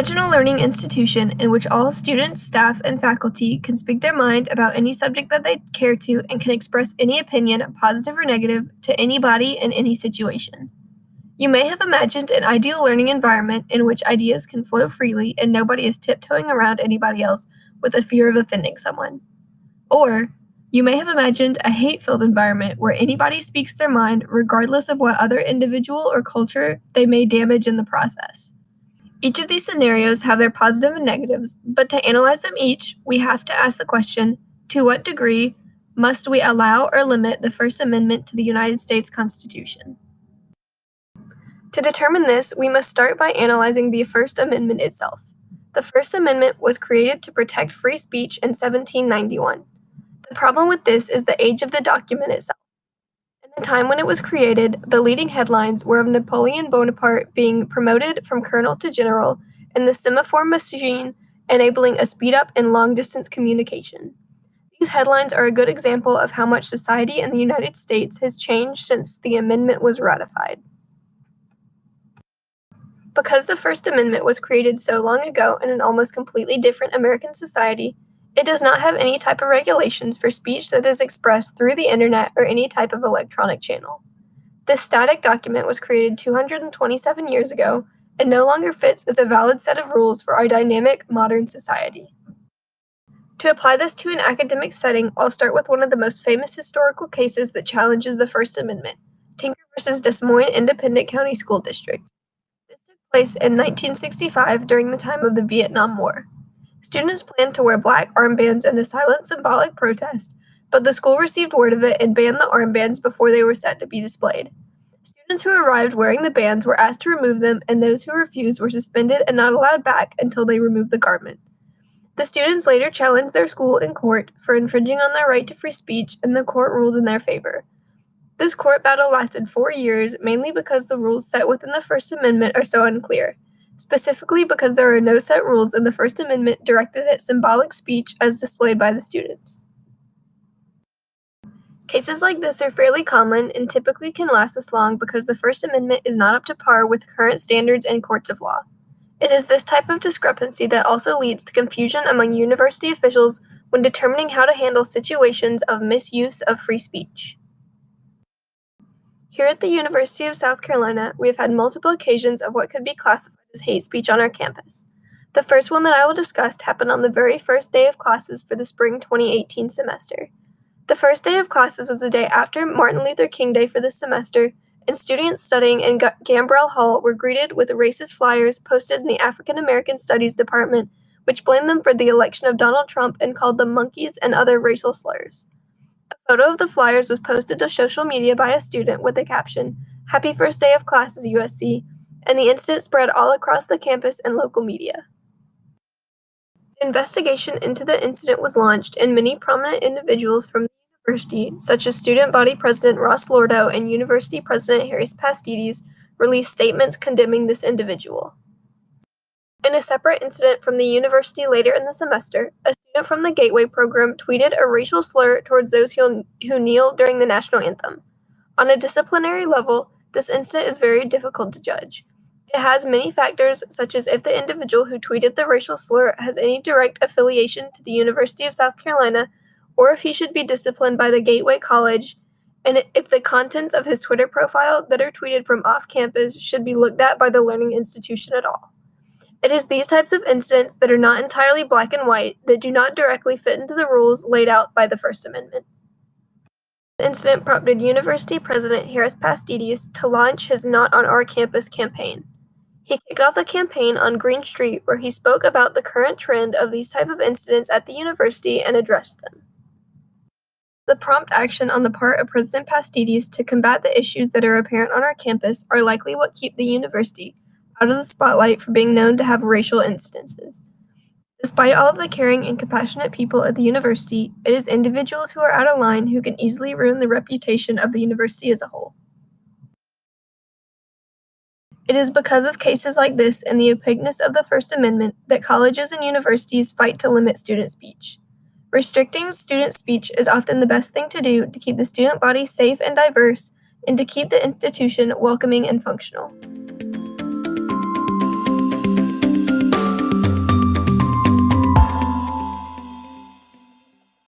Imagine a learning institution in which all students, staff, and faculty can speak their mind about any subject that they care to and can express any opinion, positive or negative, to anybody in any situation. You may have imagined an ideal learning environment in which ideas can flow freely and nobody is tiptoeing around anybody else with a fear of offending someone. Or you may have imagined a hate-filled environment where anybody speaks their mind regardless of what other individual or culture they may damage in the process. Each of these scenarios have their positive and negatives, but to analyze them each, we have to ask the question, to what degree must we allow or limit the First Amendment to the United States Constitution? To determine this, we must start by analyzing the First Amendment itself. The First Amendment was created to protect free speech in 1791. The problem with this is the age of the document itself. In the time when it was created, the leading headlines were of Napoleon Bonaparte being promoted from colonel to general and the semaphore machine enabling a speed up in long-distance communication. These headlines are a good example of how much society in the United States has changed since the amendment was ratified. Because the First Amendment was created so long ago in an almost completely different American society, it does not have any type of regulations for speech that is expressed through the internet or any type of electronic channel. This static document was created 227 years ago and no longer fits as a valid set of rules for our dynamic, modern society. To apply this to an academic setting, I'll start with one of the most famous historical cases that challenges the First Amendment, Tinker v. Des Moines Independent County School District. This took place in 1965 during the time of the Vietnam War. Students planned to wear black armbands in a silent symbolic protest, but the school received word of it and banned the armbands before they were set to be displayed. Students who arrived wearing the bands were asked to remove them, and those who refused were suspended and not allowed back until they removed the garment. The students later challenged their school in court for infringing on their right to free speech, and the court ruled in their favor. This court battle lasted 4 years, mainly because the rules set within the First Amendment are so unclear. Specifically because there are no set rules in the First Amendment directed at symbolic speech as displayed by the students. Cases like this are fairly common and typically can last this long because the First Amendment is not up to par with current standards and courts of law. It is this type of discrepancy that also leads to confusion among university officials when determining how to handle situations of misuse of free speech. Here at the University of South Carolina, we have had multiple occasions of what could be classified as hate speech on our campus. The first one that I will discuss happened on the very first day of classes for the spring 2018 semester. The first day of classes was the day after Martin Luther King Day for this semester, and students studying in Gambrell Hall were greeted with racist flyers posted in the African American Studies Department, which blamed them for the election of Donald Trump and called them monkeys and other racial slurs. A photo of the flyers was posted to social media by a student with the caption, "Happy First Day of Classes, USC," and the incident spread all across the campus and local media. An investigation into the incident was launched, and many prominent individuals from the university, such as Student Body President Ross Lordo and University President Harris Pastides, released statements condemning this individual. In a separate incident from the university later in the semester, a student from the Gateway program tweeted a racial slur towards those who kneel during the national anthem. On a disciplinary level, this incident is very difficult to judge. It has many factors, such as if the individual who tweeted the racial slur has any direct affiliation to the University of South Carolina, or if he should be disciplined by the Gateway College, and if the contents of his Twitter profile that are tweeted from off campus should be looked at by the learning institution at all. It is these types of incidents that are not entirely black and white that do not directly fit into the rules laid out by the First Amendment. The incident prompted University President Harris Pastides to launch his Not on Our Campus campaign. He kicked off the campaign on Green Street, where he spoke about the current trend of these type of incidents at the university and addressed them. The prompt action on the part of President Pastides to combat the issues that are apparent on our campus are likely what keep the university out of the spotlight for being known to have racial incidences. Despite all of the caring and compassionate people at the university, it is individuals who are out of line who can easily ruin the reputation of the university as a whole. It is because of cases like this and the opaqueness of the First Amendment that colleges and universities fight to limit student speech. Restricting student speech is often the best thing to do to keep the student body safe and diverse, and to keep the institution welcoming and functional.